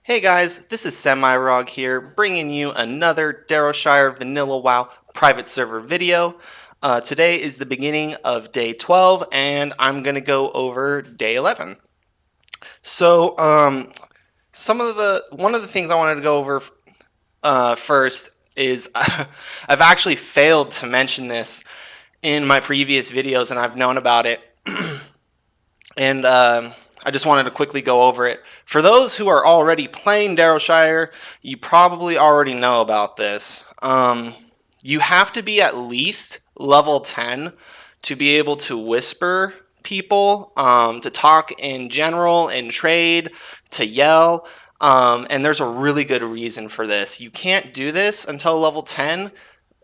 Hey guys, this is Semi-Reogg here, bringing you another Darrowshire Vanilla WoW private server video. Today is the beginning of day 12, and I'm going to go over day 11. So, one of the things I wanted to go over first is I've actually failed to mention this in my previous videos, and I've known about it. And I just wanted to quickly go over it. For those who are already playing Darrowshire, you probably already know about this. You have to be at least level 10 to be able to whisper people, to talk in general, in trade, to yell. And there's a really good reason for this. You can't do this until level 10,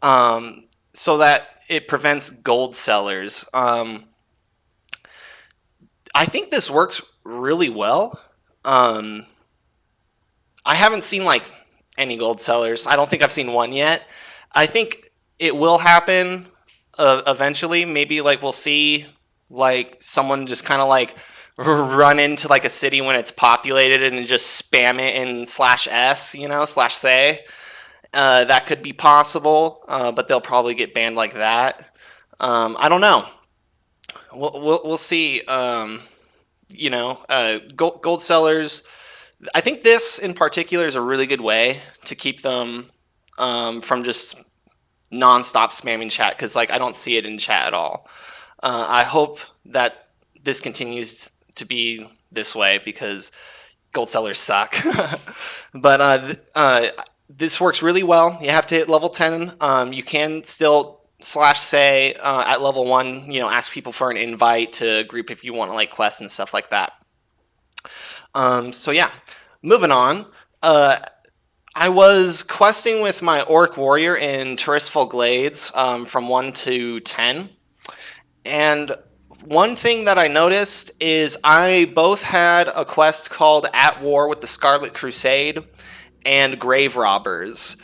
so that it prevents gold sellers. I think this works really well. Um, I haven't seen like any gold sellers. I don't think I've seen one yet. I think it will happen eventually. Maybe like we'll see like someone just kind of like run into like a city when it's populated and just spam it in /s, /say. That could be possible, but they'll probably get banned like that. I don't know. We'll see. Gold sellers. I think this in particular is a really good way to keep them from just nonstop spamming chat, because like I don't see it in chat at all. I hope that this continues to be this way because gold sellers suck. But this works really well. You have to hit level 10. You can still /say at level 1, ask people for an invite to a group if you want to like quests and stuff like that. So yeah, moving on. I was questing with my Orc Warrior in Terrestful Glades from 1 to 10. And one thing that I noticed is I both had a quest called At War with the Scarlet Crusade and Grave Robbers.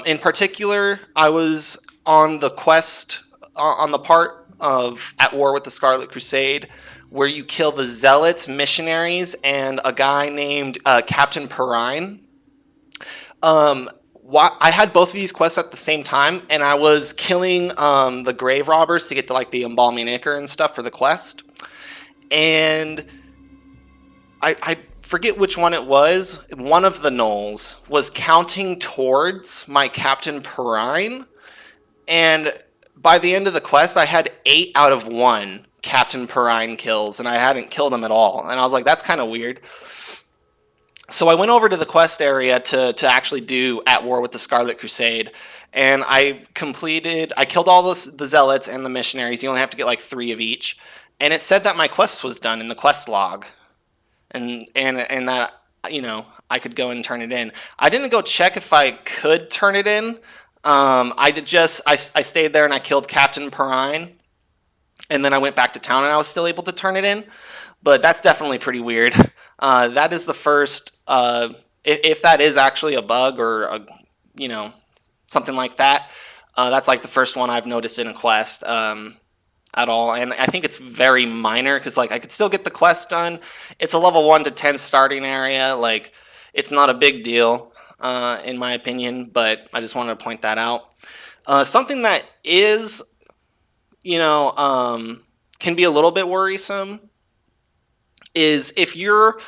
In particular, I was on the quest, on the part of At War with the Scarlet Crusade, where you kill the Zealots, missionaries, and a guy named Captain Perrine. I had both of these quests at the same time, and I was killing the Grave Robbers to get to like the Embalming Ichor and stuff for the quest. And I forget which one it was. One of the gnolls was counting towards my Captain Perrine, and by the end of the quest, I had 8 out of 1 Captain Perrine kills, and I hadn't killed him at all. And I was like, that's kind of weird. So I went over to the quest area to actually do At War with the Scarlet Crusade, and I killed all the Zealots and the missionaries. You only have to get like 3 of each. And it said that my quest was done in the quest log. And that, I could go and turn it in. I didn't go check if I could turn it in. I stayed there and I killed Captain Perrine, and then I went back to town and I was still able to turn it in. But that's definitely pretty weird. That is the first, if that is actually a bug or something like that. That's like the first one I've noticed in a quest at all, and I think it's very minor because like I could still get the quest done. It's a level 1 to 10 starting area. Like it's not a big deal in my opinion, but I just wanted to point that out. Something that is, can be a little bit worrisome is if you're,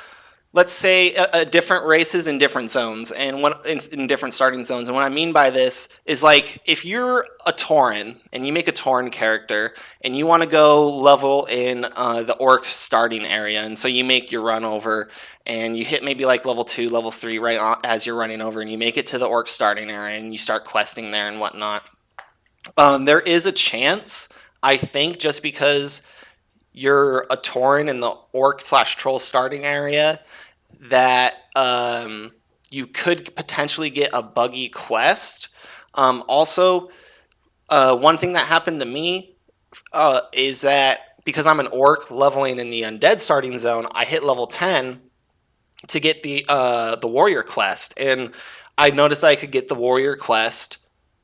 let's say, different races in different zones and in different starting zones. And what I mean by this is like if you're a Tauren and you make a Tauren character and you want to go level in the Orc starting area, and so you make your run over and you hit maybe like level 2, level 3 right as you're running over, and you make it to the Orc starting area and you start questing there and whatnot. There is a chance, I think, just because you're a Tauren in the Orc/Troll starting area, that you could potentially get a buggy quest. Also, one thing that happened to me is that because I'm an Orc leveling in the Undead starting zone, I hit level 10 to get the Warrior quest, and I noticed I could get the Warrior quest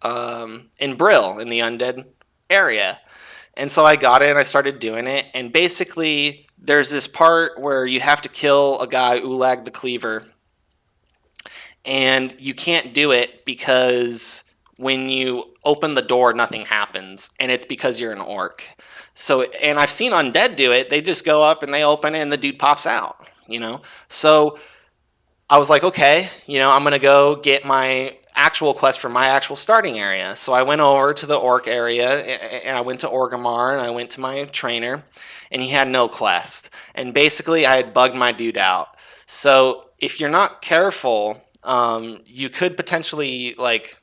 in Brill in the Undead area. And so I got it and I started doing it. And basically, there's this part where you have to kill a guy, Ulag the Cleaver. and you can't do it because when you open the door, nothing happens, and it's because you're an orc. So, and I've seen undead do it. They just go up and they open it, and the dude pops out. So I was like, okay, I'm gonna go get my actual quest from my actual starting area. So I went over to the orc area, and I went to Orgrimmar, and I went to my trainer, and he had no quest. And basically, I had bugged my dude out. So if you're not careful, you could potentially like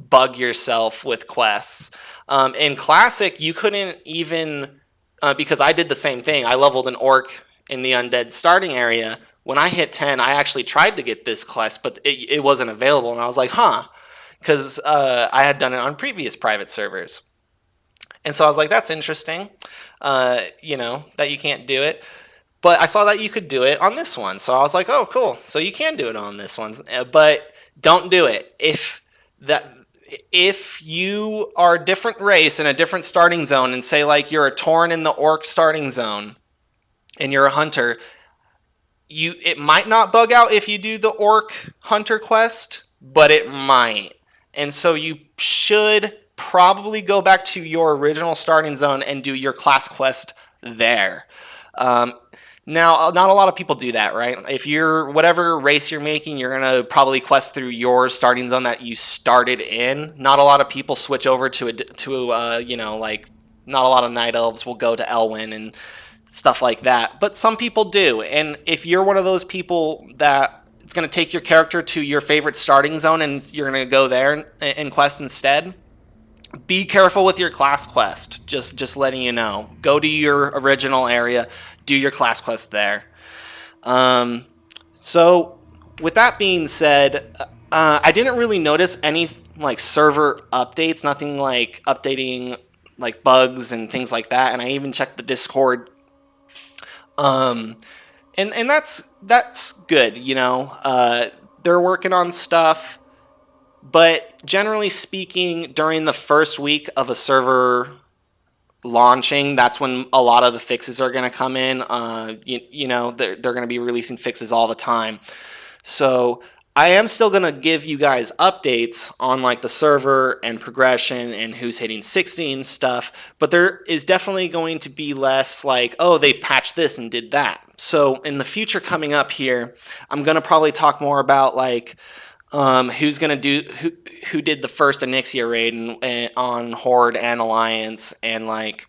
bug yourself with quests. In Classic, you couldn't even because I did the same thing. I leveled an orc in the undead starting area. When I hit 10, I actually tried to get this quest, but it wasn't available, and I was like, huh, because I had done it on previous private servers. And so I was like, that's interesting, that you can't do it. But I saw that you could do it on this one. So I was like, oh, cool. So you can do it on this one. But don't do it. If you are a different race in a different starting zone, and say like you're a Tauren in the orc starting zone and you're a hunter, it might not bug out if you do the orc hunter quest, but it might. And so you should probably go back to your original starting zone and do your class quest there. Now, not a lot of people do that, right? If you're whatever race you're making, you're gonna probably quest through your starting zone that you started in. Not a lot of people switch over to like not a lot of night elves will go to Elwyn and stuff like that, but some people do. And if you're one of those people that it's gonna take your character to your favorite starting zone and you're gonna go there and quest instead, be careful with your class quest. Just letting you know. Go to your original area, do your class quest there. So with that being said, I didn't really notice any like server updates, nothing like updating like bugs and things like that. And I even checked the Discord. And that's good, they're working on stuff. But generally speaking, during the first week of a server launching, that's when a lot of the fixes are going to come in. They're going to be releasing fixes all the time. So I am still going to give you guys updates on like the server and progression and who's hitting 60 and stuff. But there is definitely going to be less like, oh, they patched this and did that. So in the future coming up here, I'm going to probably talk more about like who's gonna do who did the first Onyxia raid and on Horde and Alliance, and like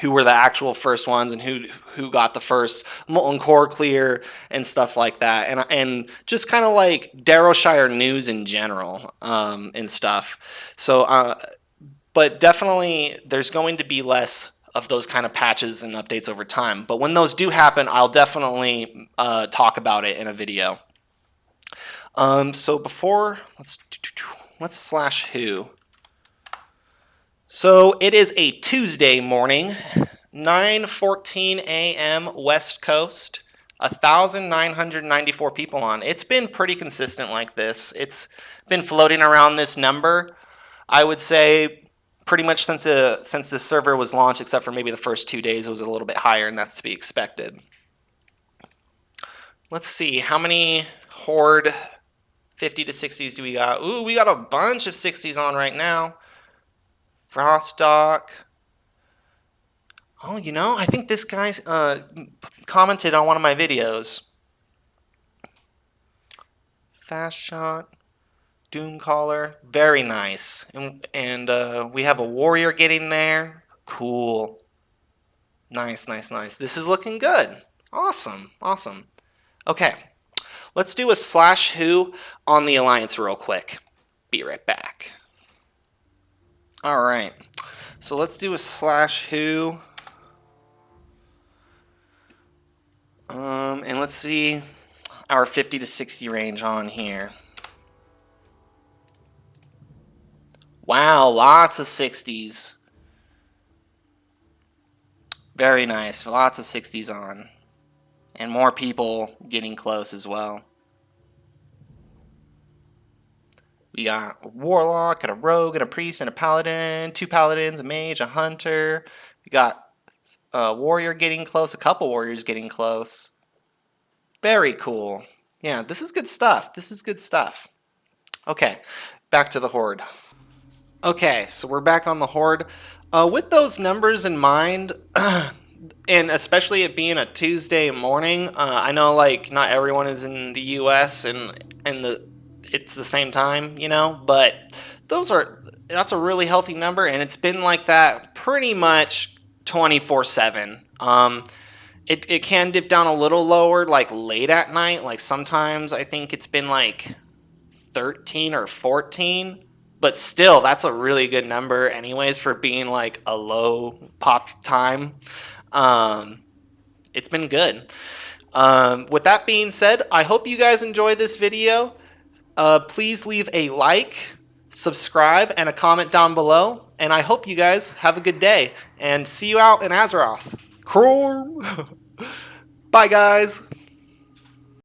who were the actual first ones and who got the first Molten Core clear and stuff like that, and just kind of like Darrowshire news in general and stuff. So but definitely there's going to be less of those kind of patches and updates over time, but when those do happen, I'll definitely talk about it in a video. So before, let's slash who. So it is a Tuesday morning, 9:14 a.m. West Coast, 1,994 people on. It's been pretty consistent like this. It's been floating around this number, I would say, pretty much since this server was launched, except for maybe the first 2 days, it was a little bit higher, and that's to be expected. Let's see, how many Horde 50 to 60s do we got? Ooh, we got a bunch of 60s on right now. Frostdock. Oh, I think this guy's commented on one of my videos. Fast Shot. Doomcaller. Very nice. And we have a warrior getting there. Cool. Nice, nice, nice. This is looking good. Awesome, awesome. Okay. Let's do a slash who on the Alliance real quick. Be right back. All right. So let's do a slash who. And let's see our 50 to 60 range on here. Wow, lots of 60s. Very nice. Lots of 60s on. And more people getting close as well. We got a warlock, and a rogue, and a priest, and a paladin, 2 paladins, a mage, a hunter. We got a warrior getting close, a couple warriors getting close. Very cool. Yeah, this is good stuff. This is good stuff. Okay, back to the Horde. Okay, so we're back on the Horde. With those numbers in mind, and especially it being a Tuesday morning, I know like not everyone is in the U.S. and it's the same time, you know, but that's a really healthy number, and it's been like that pretty much 24/7. It can dip down a little lower like late at night. Like sometimes I think it's been like 13 or 14, but still that's a really good number anyways for being like a low pop time. Um, it's been good. With that being said, I hope you guys enjoyed this video. Please leave a like, subscribe, and a comment down below. And I hope you guys have a good day and see you out in Azeroth. Cool. Bye, guys.